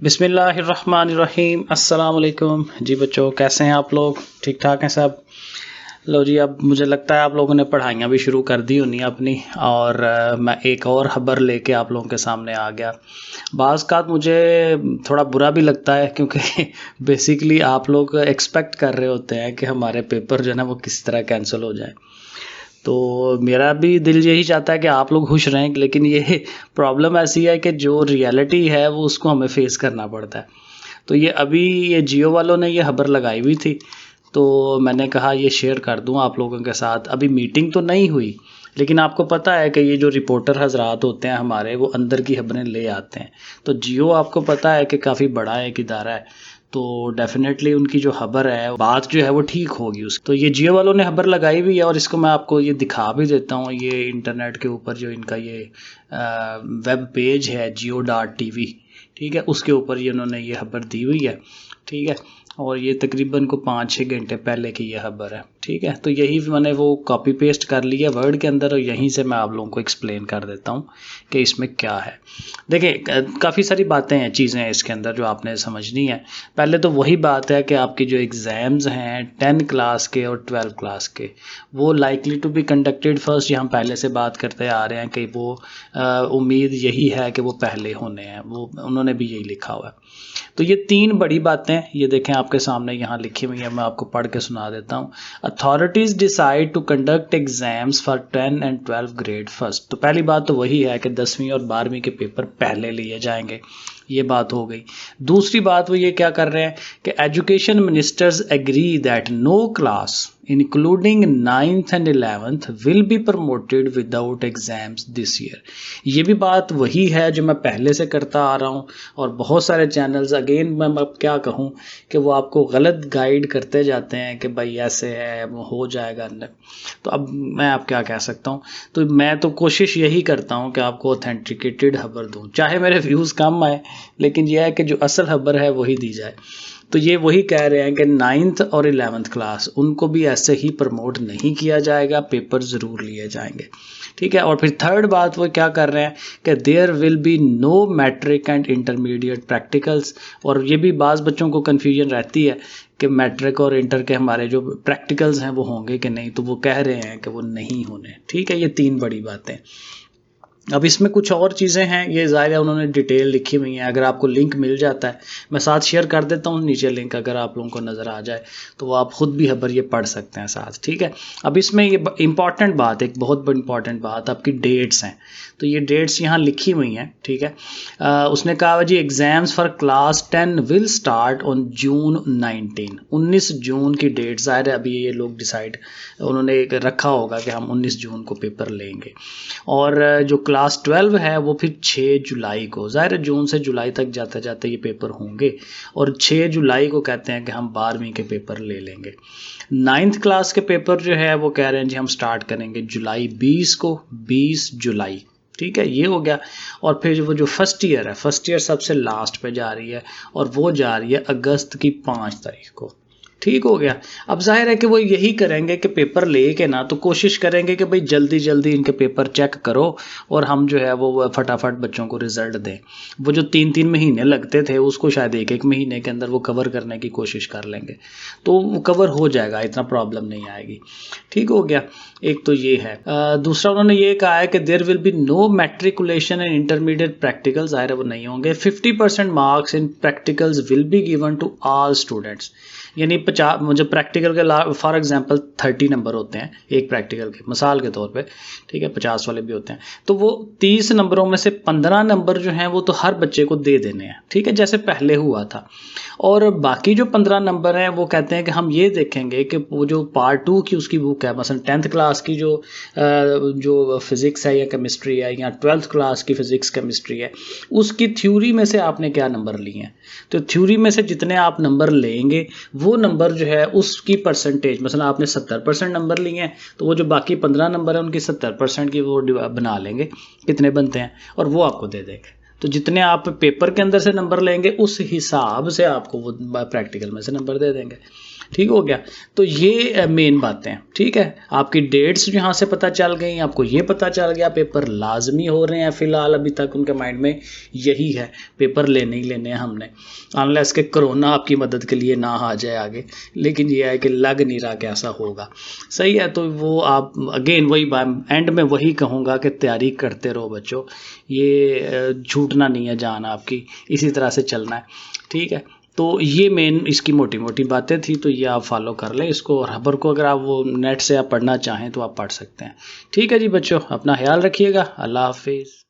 बिस्मिल्लाहिर्रहमानिर्रहीम अस्सलाम वालेकुम जी बच्चों, कैसे हैं आप लोग? ठीक ठाक हैं सब? लो जी, अब मुझे लगता है आप लोगों ने पढ़ाइयाँ भी शुरू कर दी होनी अपनी, और मैं एक और खबर लेके आप लोगों के सामने आ गया। बाज़ का मुझे थोड़ा बुरा भी लगता है क्योंकि बेसिकली आप लोग एक्सपेक्ट कर रहे होते हैं कि हमारे पेपर जो है ना वो किस तरह कैंसिल हो जाए। तो मेरा भी दिल यही चाहता है कि आप लोग खुश रहें, लेकिन ये प्रॉब्लम ऐसी है कि जो रियलिटी है वो उसको हमें फेस करना पड़ता है। तो ये अभी ये जियो वालों ने ये खबर लगाई हुई थी, तो मैंने कहा ये शेयर कर दूं आप लोगों के साथ। अभी मीटिंग तो नहीं हुई, लेकिन आपको पता है कि ये जो रिपोर्टर हजरात होते हैं हमारे, वो अंदर की खबरें ले आते हैं। तो जियो आपको पता है कि काफ़ी बड़ा एक इदारा है, तो डेफिनेटली उनकी जो खबर है बात जो है वो ठीक होगी उसकी। तो ये जियो वालों ने खबर लगाई हुई है, और इसको मैं आपको ये दिखा भी देता हूँ। ये इंटरनेट के ऊपर जो इनका ये वेब पेज है jiyo.tv, ठीक है, उसके ऊपर ये उन्होंने ये खबर दी हुई है, ठीक है। और ये तकरीबन को 5-6 घंटे पहले की ये खबर है, ठीक है। तो यही मैंने वो कॉपी पेस्ट कर लिया वर्ड के अंदर, और यहीं से मैं आप लोगों को एक्सप्लेन कर देता हूँ कि इसमें क्या है। देखिए, काफ़ी सारी बातें हैं, चीज़ें हैं इसके अंदर जो आपने समझनी है। पहले तो वही बात है कि आपकी जो एग्ज़ाम्स हैं 10 क्लास के और 12 क्लास के, वो likely to be conducted first. हम पहले से बात करते आ रहे हैं कि वो उम्मीद यही है कि वो पहले होने हैं, वो उन्होंने भी यही लिखा हुआ है। तो ये 3 बड़ी बातें ये देखें आपके सामने यहाँ लिखी हुई है, मैं आपको पढ़ के सुना देता हूँ। Authorities decide to conduct exams for 10 and 12 grade first. तो पहली बात तो वही है कि 10वीं और 12वीं के पेपर पहले लिए जाएंगे, ये बात हो गई। दूसरी बात वो ये क्या कर रहे हैं कि education ministers agree that no class including 9th and 11th will be promoted without exams this year. ये भी बात वही है जो मैं पहले से करता आ रहा हूँ, और बहुत सारे चैनल्स अगेन मैं अब क्या कहूँ कि वो आपको गलत गाइड करते जाते हैं कि भाई ऐसे है वो हो जाएगा। तो अब मैं आप क्या कह सकता हूँ। तो मैं तो कोशिश यही करता हूँ कि आपको ऑथेंटिकेटेड खबर दूँ, चाहे मेरे व्यूज़ कम आए, लेकिन यह है कि जो असल खबर है वही दी जाए। तो ये वही कह रहे हैं कि 9th और 11th क्लास उनको भी ऐसे ही प्रमोट नहीं किया जाएगा, पेपर ज़रूर लिए जाएंगे, ठीक है। और फिर थर्ड बात वो क्या कर रहे हैं कि there will be no matric and intermediate practicals. और ये भी बाज़ बच्चों को कन्फ्यूजन रहती है कि मैट्रिक और इंटर के हमारे जो प्रैक्टिकल्स हैं वो होंगे कि नहीं, तो वो कह रहे हैं कि वो नहीं होने, ठीक है। ये 3 बड़ी बातें। अब इसमें कुछ और चीज़ें हैं, ये ज़ाहिर है उन्होंने डिटेल लिखी हुई है। अगर आपको लिंक मिल जाता है, मैं साथ शेयर कर देता हूँ नीचे लिंक, अगर आप लोगों को नज़र आ जाए तो वो आप ख़ुद भी खबर ये पढ़ सकते हैं साथ, ठीक है। अब इसमें ये इंपॉर्टेंट बात, एक बहुत बड़ी इंपॉर्टेंट बात, आपकी डेट्स हैं। तो ये डेट्स यहाँ लिखी हुई हैं, ठीक है। उसने कहा जी exams for class 10 will start on June 19 जून की डेट। ज़ाहिर है अभी ये लोग डिसाइड उन्होंने रखा होगा कि हम 19 जून को पेपर लेंगे। और जो क्लास 12 है वो फिर 6 जुलाई को, ज़ाहिर है जून से जुलाई तक जाते जाते ये पेपर होंगे, और 6 जुलाई को कहते हैं कि हम 12वीं के पेपर ले लेंगे। 9th क्लास के पेपर जो है वो कह रहे हैं जी हम स्टार्ट करेंगे जुलाई 20 को, 20 जुलाई, ठीक है, ये हो गया। और फिर वो जो फर्स्ट ईयर है, फर्स्ट ईयर सबसे लास्ट पे जा रही है, और वो जा रही है अगस्त की 5 तारीख को, ठीक हो गया। अब जाहिर है कि वो यही करेंगे कि पेपर लेके ना तो कोशिश करेंगे कि भाई जल्दी जल्दी इनके पेपर चेक करो, और हम जो है वो फटाफट बच्चों को रिज़ल्ट दें। वो जो 3-3 महीने लगते थे उसको शायद 1-1 महीने के अंदर वो कवर करने की कोशिश कर लेंगे, तो वो कवर हो जाएगा, इतना प्रॉब्लम नहीं आएगी, ठीक हो गया। एक तो ये है। दूसरा उन्होंने ये कहा है कि there will be no matriculation and intermediate practical, ज़ाहिर है वो नहीं होंगे। 50% marks in practicals will be given to all students. यानी 50, मुझे प्रैक्टिकल के फॉर एग्जांपल 30 नंबर होते हैं एक प्रैक्टिकल के, मिसाल के तौर पे, ठीक है, 50 वाले भी होते हैं, तो वो 30 नंबरों में से 15 नंबर जो हैं वो तो हर बच्चे को दे देने हैं, ठीक है, जैसे पहले हुआ था। और बाकी जो 15 नंबर हैं वो कहते हैं कि हम ये देखेंगे कि वो जो पार्ट 2 की उसकी बुक है, मसलन 10th क्लास की जो फिज़िक्स है या केमिस्ट्री है, या 12th क्लास की फ़िज़िक्स केमिस्ट्री है, उसकी थ्योरी में से आपने क्या नंबर लिए हैं। तो थ्योरी में से जितने आप नंबर लेंगे वो नंबर जो है उसकी परसेंटेज, मसलन आपने 70% नंबर लिए हैं, तो वो जो बाकी 15 नंबर है उनकी 70% की वो बना लेंगे कितने बनते हैं, और वो आपको दे देंगे। तो जितने आप पेपर के अंदर से नंबर लेंगे उस हिसाब से आपको वो प्रैक्टिकल में से नंबर दे देंगे। ठीक हो गया। तो ये मेन बातें हैं, ठीक है। आपकी डेट्स यहाँ से पता चल गई, आपको ये पता चल गया पेपर लाजमी हो रहे हैं, फ़िलहाल अभी तक उनके माइंड में यही है, पेपर लेने ही लेने हैं हमने, अनलेस के कोरोना आपकी मदद के लिए ना आ जाए आगे। लेकिन ये है कि लग नहीं रहा कि ऐसा होगा, सही है। तो वो आप अगेन वही एंड में वही कहूँगा कि तैयारी करते रहो बच्चों, ये छूटना नहीं है जान आपकी, इसी तरह से चलना है, ठीक है। तो ये मेन इसकी मोटी मोटी बातें थी, तो ये आप फॉलो कर लें इसको। और खबर को अगर आप वो नेट से आप पढ़ना चाहें तो आप पढ़ सकते हैं। ठीक है जी बच्चों, अपना ख्याल रखिएगा। अल्लाह हाफिज़।